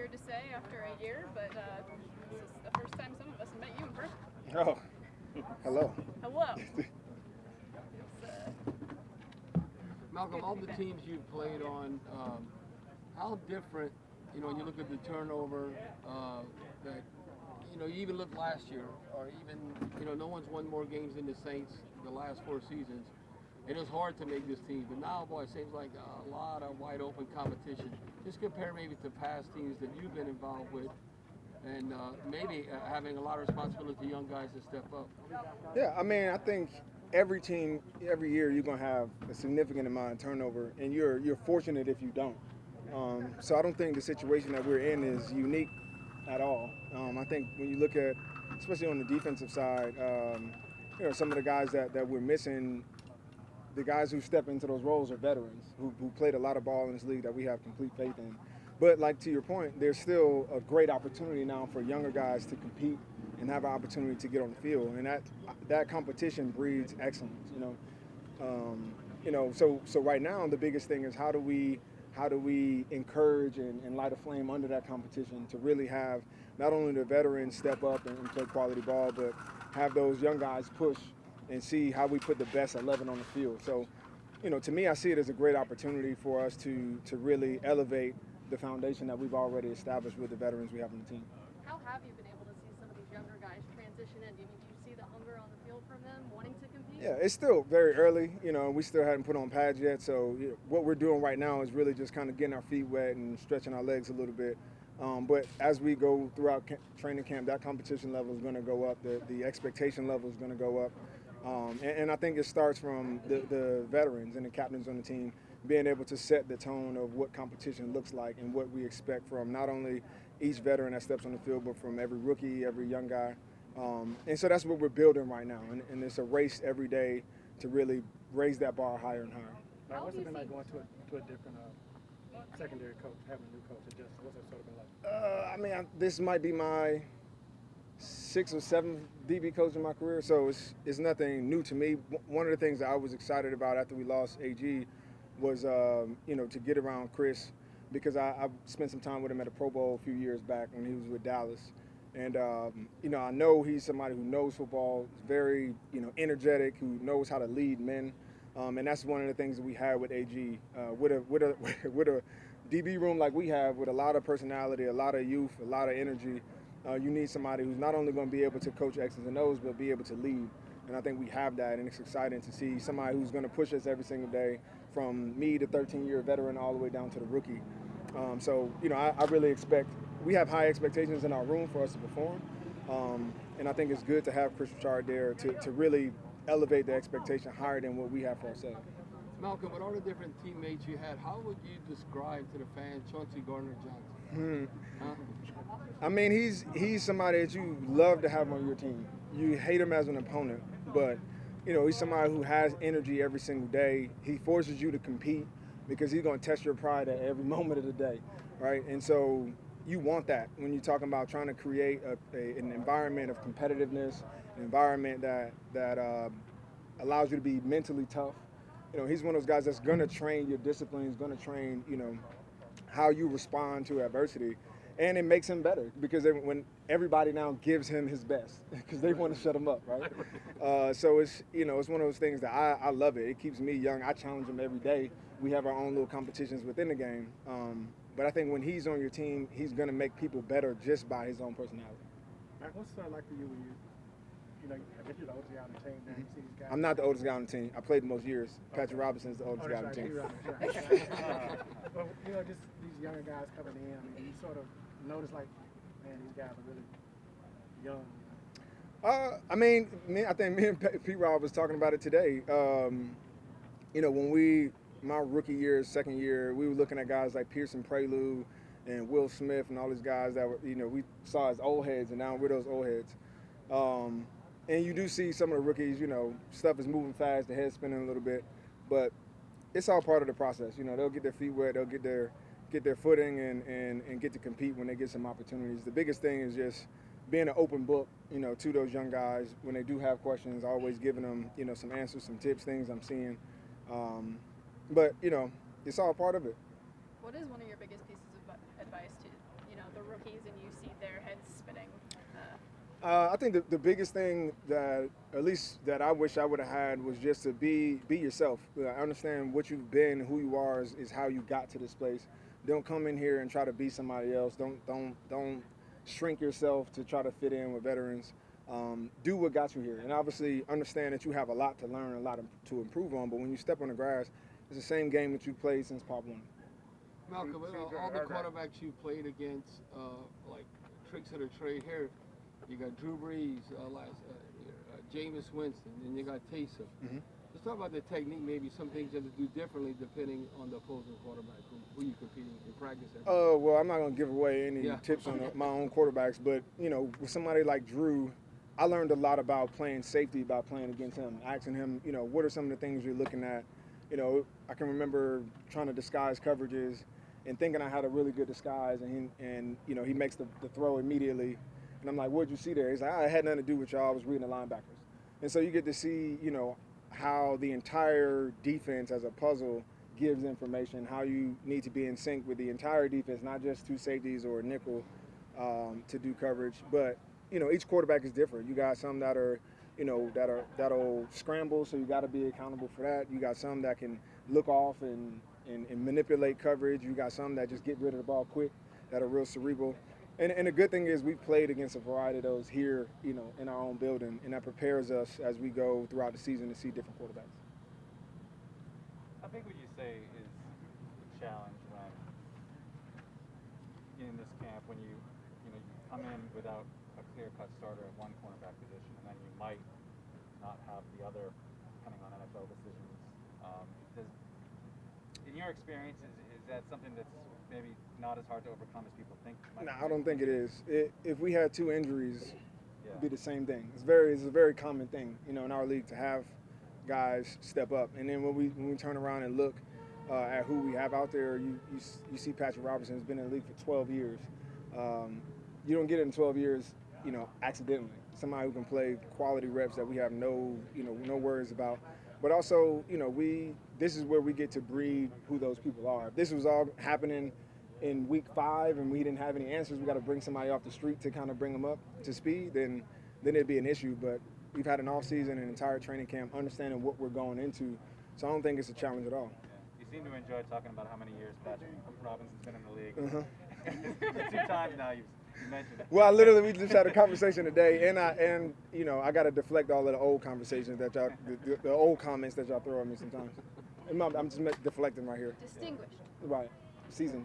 weird to say after a year, but this is the first time some of us have met you in person. Oh, hello. Hello. Malcolm, all the teams you've played on, how different, when you look at the turnover, that, you even look last year, or even, no one's won more games than the Saints the last 4 seasons. It was hard to make this team, but now, boy, it seems like a lot of wide open competition. Just compare maybe to past teams that you've been involved with, and maybe having a lot of responsibility to young guys to step up. Yeah, I mean, I think every team, every year, you're gonna have a significant amount of turnover, and you're fortunate if you don't. So I don't think the situation that we're in is unique at all. I think when you look at, especially on the defensive side, some of the guys that we're missing, the guys who step into those roles are veterans who played a lot of ball in this league that we have complete faith in. But like to your point, there's still a great opportunity now for younger guys to compete and have an opportunity to get on the field, and that competition breeds excellence. So right now the biggest thing is how do we encourage and light a flame under that competition to really have not only the veterans step up and play quality ball, but have those young guys push and see how we put the best 11 on the field. So, to me, I see it as a great opportunity for us to really elevate the foundation that we've already established with the veterans we have on the team. How have you been able to see some of these younger guys transition in? Do you see the hunger on the field from them, wanting to compete? Yeah, it's still very early. We still haven't put on pads yet. So what we're doing right now is really just kind of getting our feet wet and stretching our legs a little bit. But as we go throughout training camp, that competition level is going to go up. The expectation level is going to go up. And I think it starts from the veterans and the captains on the team being able to set the tone of what competition looks like and what we expect from not only each veteran that steps on the field, but from every rookie, every young guy. And so that's what we're building right now. And it's a race every day to really raise that bar higher and higher. What's it been like going to a different secondary coach, having a new coach? What's it sort of been like? This might be my 6th or 7th DB coach in my career, so it's nothing new to me. One of the things that I was excited about after we lost AG was, to get around Chris, because I spent some time with him at a Pro Bowl a few years back when he was with Dallas. And, I know he's somebody who knows football, very, energetic, who knows how to lead men. And that's one of the things that we had with AG. With a DB room like we have, with a lot of personality, a lot of youth, a lot of energy, you need somebody who's not only going to be able to coach X's and O's, but be able to lead. And I think we have that, and it's exciting to see somebody who's going to push us every single day, from me, the 13-year veteran, all the way down to the rookie. I really expect – we have high expectations in our room for us to perform. And I think it's good to have Chris Richard there to really elevate the expectation higher than what we have for ourselves. Malcolm, with all the different teammates you had, how would you describe to the fans Chauncey Gardner-Johnson? He's somebody that you love to have on your team. You hate him as an opponent, but he's somebody who has energy every single day. He forces you to compete because he's going to test your pride at every moment of the day, right? And so you want that when you're talking about trying to create an environment of competitiveness, an environment that allows you to be mentally tough. He's one of those guys that's going to train your discipline. He's going to train, how you respond to adversity. And it makes him better because when everybody now gives him his best because they want to shut him up, right? So it's one of those things that I love it. It keeps me young. I challenge him every day. We have our own little competitions within the game. But I think when he's on your team, he's going to make people better just by his own personality. What's it like for you when I guess you're the oldest guy on the team now. You see these guys. I'm not the oldest guy on the team. I played the most years. Patrick Robinson's the oldest guy on the team. But just these younger guys coming in, you sort of notice like, man, these guys are really young. I think me and Pete Rob was talking about it today. When my rookie year, second year, we were looking at guys like Pearson Prelude and Will Smith and all these guys that were, we saw as old heads, and now we're those old heads. And you do see some of the rookies, stuff is moving fast, the head's spinning a little bit, but it's all part of the process. They'll get their feet wet, they'll get their footing and get to compete when they get some opportunities. The biggest thing is just being an open book, to those young guys when they do have questions, always giving them, some answers, some tips, things I'm seeing. But it's all part of it. What is one of your biggest pieces of advice to, the rookies and you see their heads spinning? I think the biggest thing that, at least that I wish I would have had, was just to be yourself. I understand what you've been, who you are is how you got to this place. Don't come in here and try to be somebody else. Don't shrink yourself to try to fit in with veterans. Do what got you here, and obviously understand that you have a lot to learn, a lot to improve on. But when you step on the grass, it's the same game that you've played since Pop 1. Malcolm, all the quarterbacks you played against, like tricks of the trade here, you got Drew Brees, Jameis Winston, and you got Taysom. Mm-hmm. Let's talk about the technique, maybe some things you have to do differently depending on the opposing quarterback who you're competing in practice at. Well, I'm not going to give away any tips on my own quarterbacks, but, with somebody like Drew, I learned a lot about playing safety by playing against him, asking him, what are some of the things you're looking at. I can remember trying to disguise coverages and thinking I had a really good disguise, and he makes the throw immediately. And I'm like, what'd you see there? He's like, it had nothing to do with y'all. I was reading the linebackers. And so you get to see, how the entire defense as a puzzle gives information, how you need to be in sync with the entire defense, not just two safeties or a nickel to do coverage. But, each quarterback is different. You got some that are, that'll scramble, so you got to be accountable for that. You got some that can look off and manipulate coverage. You got some that just get rid of the ball quick, that are real cerebral. And the good thing is we've played against a variety of those here, in our own building, and that prepares us as we go throughout the season to see different quarterbacks. How big would you say is the challenge when in this camp, when you come in without a clear-cut starter at one cornerback position, and then you might not have the other, depending on NFL decisions? In your experience, is that something that's maybe not as hard to overcome as people think? No, I don't think it is. If we had two injuries, it'd be the same thing. It's a very common thing, in our league to have guys step up. And then when we turn around and look at who we have out there, you see Patrick Robertson has been in the league for 12 years. You don't get it in 12 years, accidentally. Somebody who can play quality reps that we have no worries about. But also, this is where we get to breed who those people are. If this was all happening in week 5 and we didn't have any answers, we got to bring somebody off the street to kind of bring them up to speed, then it'd be an issue. But we've had an off season, an entire training camp, understanding what we're going into. So I don't think it's a challenge at all. Yeah. You seem to enjoy talking about how many years Patrick Robinson's been in the league. Uh-huh. 2 times now you mentioned it. Well, we just had a conversation today, and I got to deflect all of the old conversations that y'all, the old comments that y'all throw at me sometimes. I'm just deflecting right here. Distinguished. Right. Season.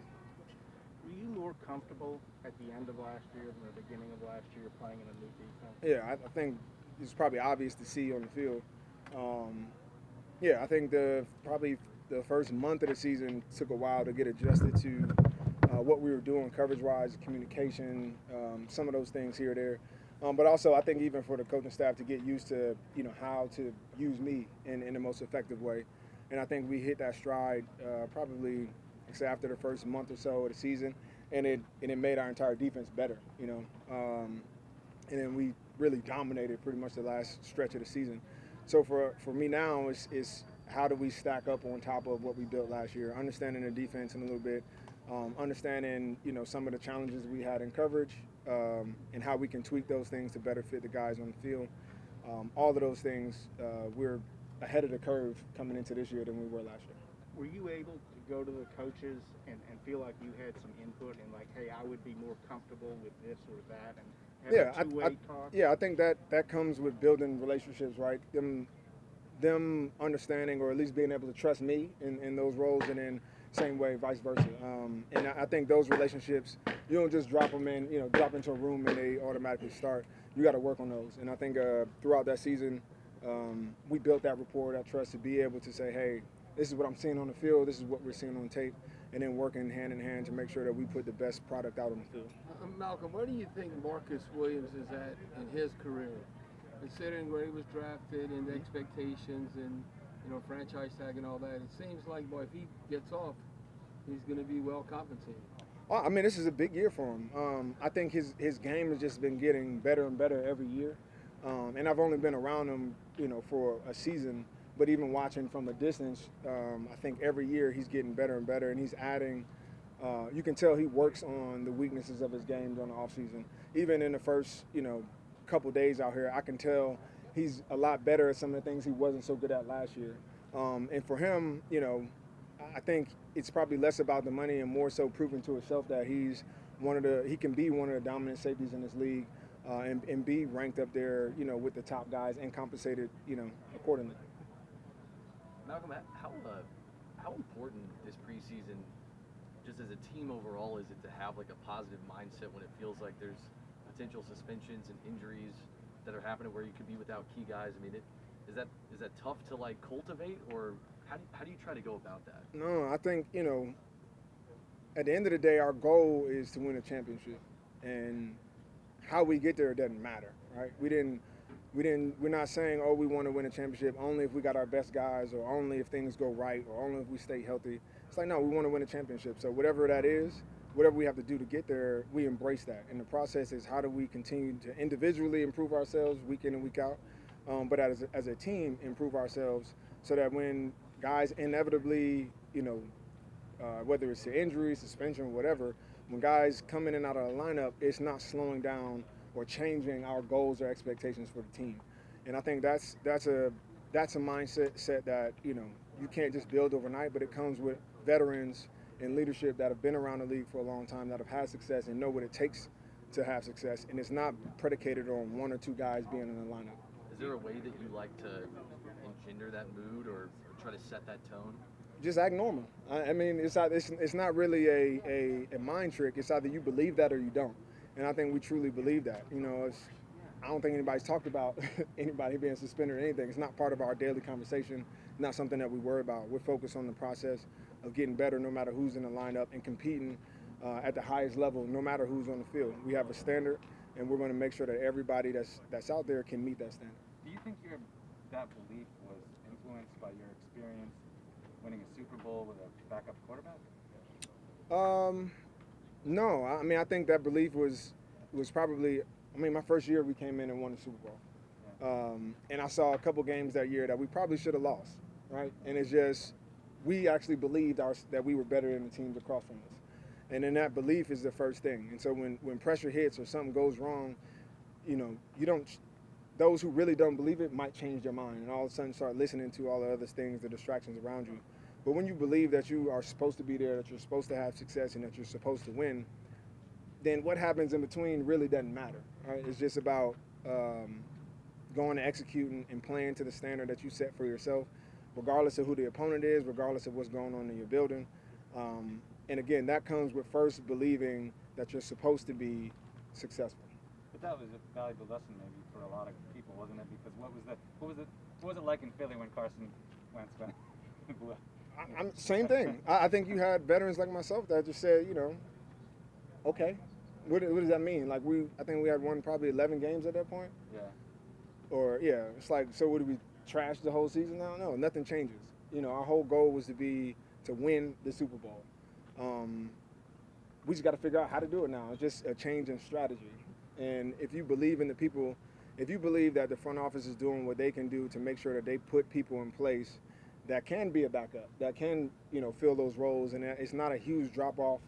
Were you more comfortable at the end of last year than the beginning of last year playing in a new defense? Yeah, I think it's probably obvious to see on the field. I think probably the first month of the season took a while to get adjusted to what we were doing coverage-wise, communication, some of those things here or there. But also, I think even for the coaching staff to get used to, how to use me in the most effective way. And I think we hit that stride probably after the first month or so of the season, and it made our entire defense better, and then we really dominated pretty much the last stretch of the season. So for me now, it's how do we stack up on top of what we built last year, understanding the defense in a little bit, understanding some of the challenges we had in coverage, and how we can tweak those things to better fit the guys on the field. All of those things, we're ahead of the curve coming into this year than we were last year. Were you able to go to the coaches and feel like you had some input and like, hey, I would be more comfortable with this or that, and have a two-way talk? Yeah, I think that comes with building relationships, right? Them understanding, or at least being able to trust me in those roles, and then same way, vice versa. And I think those relationships, you don't just drop them in, drop into a room and they automatically start. You got to work on those. And I think throughout that season, we built that rapport, that trust to be able to say, hey, this is what I'm seeing on the field, this is what we're seeing on tape, and then working hand in hand to make sure that we put the best product out on the field. Malcolm, where do you think Marcus Williams is at in his career, considering where he was drafted and the expectations and franchise tag and all that? It seems like, boy, if he gets off, he's going to be well compensated. I mean, this is a big year for him. I think his game has just been getting better and better every year, and I've only been around him, for a season. But even watching from a distance, I think every year he's getting better and better, and he's adding You can tell he works on the weaknesses of his game during the offseason. Even in the first, couple days out here, I can tell he's a lot better at some of the things he wasn't so good at last year. And for him, I think it's probably less about the money and more so proving to himself that he can be one of the dominant safeties in this league, and be ranked up there, with the top guys and compensated, accordingly. Malcolm, how important this preseason, just as a team overall, is it to have like a positive mindset when it feels like there's potential suspensions and injuries that are happening where you could be without key guys? I mean, is that tough to like cultivate, or how do you try to go about that? No, I think, at the end of the day, our goal is to win a championship, and how we get there doesn't matter, right? We're not saying, oh, we want to win a championship only if we got our best guys, or only if things go right, or only if we stay healthy. It's like, no, we want to win a championship. So whatever that is, whatever we have to do to get there, we embrace that. And the process is, how do we continue to individually improve ourselves week in and week out, but as a team, improve ourselves so that when guys inevitably, whether it's the injury, suspension, whatever, when guys come in and out of the lineup, it's not slowing down or changing our goals or expectations for the team. And I think that's a mindset that, you can't just build overnight, but it comes with veterans and leadership that have been around the league for a long time, that have had success and know what it takes to have success. And it's not predicated on one or two guys being in the lineup. Is there a way that you like to engender that mood or try to set that tone? Just act normal. I mean, it's not really a mind trick. It's either you believe that or you don't. And I think we truly believe that. I don't think anybody's talked about anybody being suspended or anything. It's not part of our daily conversation, not something that we worry about. We're focused on the process of getting better no matter who's in the lineup, and competing at the highest level no matter who's on the field. We have a standard, and we're going to make sure that everybody that's out there can meet that standard. Do you think that belief was influenced by your experience winning a Super Bowl with a backup quarterback? No. I mean, I think that belief was probably, my first year we came in and won the Super Bowl. And I saw a couple games that year that we probably should have lost, right? And it's just, we actually believed that we were better than the teams across from us. And then that belief is the first thing. And so when pressure hits or something goes wrong, those who really don't believe it might change their mind and all of a sudden start listening to all the other things, the distractions around you. But when you believe that you are supposed to be there, that you're supposed to have success, and that you're supposed to win, then what happens in between really doesn't matter, right? It's just about going and executing and playing to the standard that you set for yourself, regardless of who the opponent is, regardless of what's going on in your building. And again, that comes with first believing that you're supposed to be successful. But that was a valuable lesson maybe for a lot of people, wasn't it? Because what was it like in Philly when Carson Wentz went blue? Same thing. I think you had veterans like myself that just said, okay, what does that mean? Like I think we had won probably 11 games at that point. Yeah. Or it's like, so what, do we trash the whole season now? No, nothing changes. Our whole goal was to win the Super Bowl. We just got to figure out how to do it now. It's just a change in strategy. And if you believe in the people, if you believe that the front office is doing what they can do to make sure that they put people in place that can be a backup, that can, fill those roles, and it's not a huge drop-off,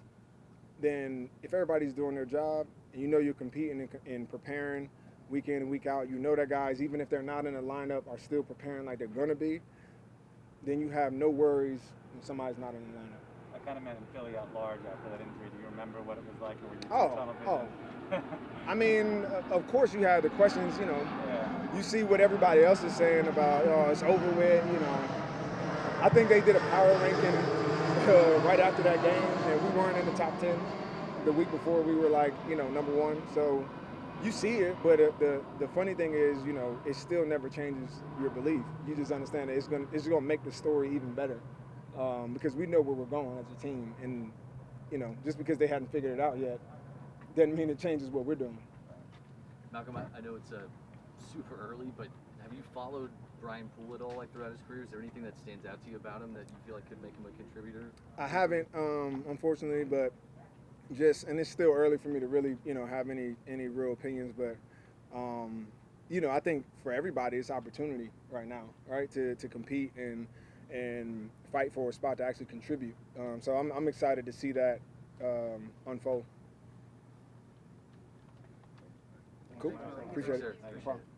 then if everybody's doing their job, and you're competing and preparing week in and week out, that guys, even if they're not in the lineup, are still preparing like they're going to be, then you have no worries when somebody's not in the lineup. I kind of meant in Philly at large after that injury. Do you remember what it was like, or were you television? I mean, of course you had the questions, Yeah. You see what everybody else is saying about, it's over with, I think they did a power ranking right after that game, and we weren't in the top 10. The week before we were like, number one. So you see it, but the funny thing is, it still never changes your belief. You just understand that it's gonna make the story even better, because we know where we're going as a team, and just because they hadn't figured it out yet doesn't mean it changes what we're doing. Malcolm, I know it's super early, but have you followed Brian Poole at all, like throughout his career? Is there anything that stands out to you about him that you feel like could make him a contributor? I haven't, unfortunately, but and it's still early for me to really, have any real opinions. But, I think for everybody, it's opportunity right now, right, to compete and fight for a spot to actually contribute. So I'm excited to see that unfold. Cool. Appreciate it. Appreciate it.